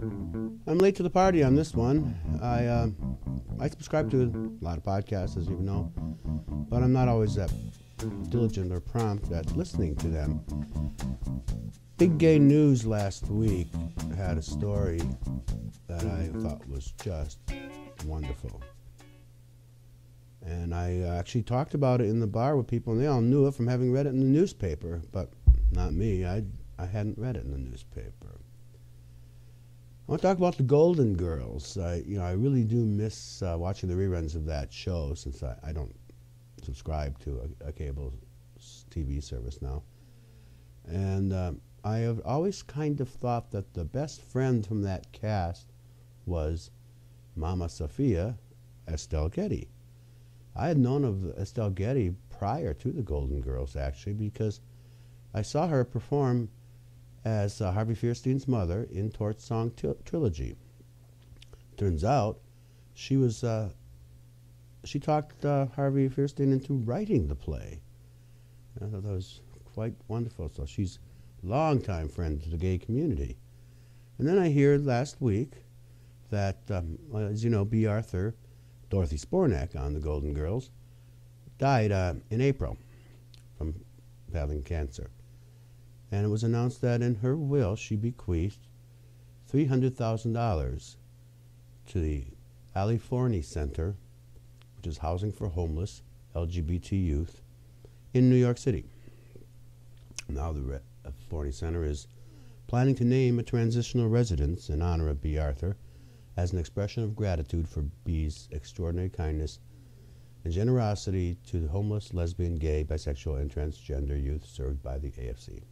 I'm late to the party on this one. I subscribe to a lot of podcasts, as you know, but I'm not always that diligent or prompt at listening to them. Big Gay News last week had a story that I thought was just wonderful. And I actually talked about it in the bar with people, and they all knew it from having read it in the newspaper, but not me. I hadn't read it in the newspaper. I want to talk about the Golden Girls. I really do miss watching the reruns of that show, since I don't subscribe to a cable TV service now. And I have always kind of thought that the best friend from that cast was Mama Sophia Estelle Getty. I had known of Estelle Getty prior to the Golden Girls, actually, because I saw her perform as Harvey Fierstein's mother in Tort's Song Trilogy. Turns out she talked Harvey Fierstein into writing the play. I thought that was quite wonderful. So she's a longtime friend to the gay community. And then I hear last week that, as you know, Bea Arthur, Dorothy Spornak on the Golden Girls, died in April from battling cancer. And it was announced that in her will she bequeathed $300,000 to the Ali Forney Center, which is housing for homeless LGBT youth in New York City. Now the Forney Center is planning to name a transitional residence in honor of Bea Arthur as an expression of gratitude for Bea's extraordinary kindness and generosity to the homeless, lesbian, gay, bisexual, and transgender youth served by the AFC.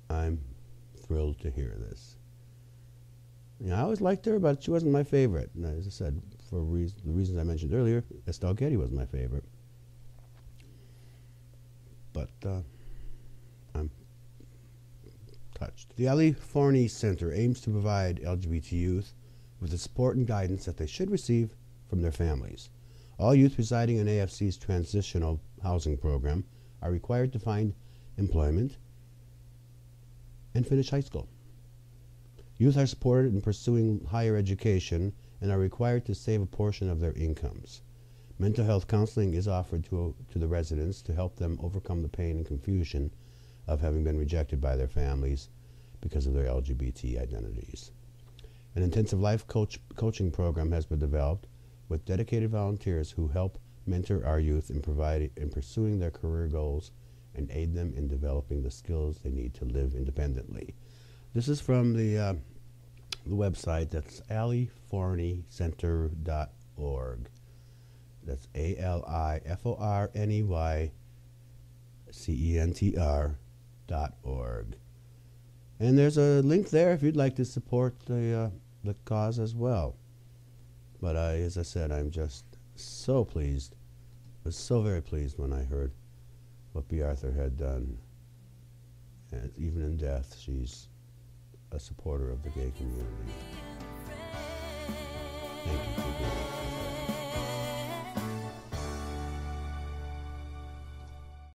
I'm thrilled to hear this. I always liked her, but she wasn't my favorite. And as I said, for the reasons I mentioned earlier, Estelle Getty was my favorite. But I'm touched. The Ali Forney Center aims to provide LGBT youth with the support and guidance that they should receive from their families. All youth residing in AFC's transitional housing program are required to find employment and finish high school. Youth are supported in pursuing higher education and are required to save a portion of their incomes. Mental health counseling is offered to the residents to help them overcome the pain and confusion of having been rejected by their families because of their LGBT identities. An intensive life coaching program has been developed with dedicated volunteers who help mentor our youth in pursuing their career goals and aid them in developing the skills they need to live independently. This is from the website. That's aliforneycenter.org. That's aliforneycenter.org. And there's a link there if you'd like to support the cause as well. But as I said, I'm just so pleased. I was so very pleased when I heard what Bea Arthur had done. And even in death, she's a supporter of the gay community. Thank you for being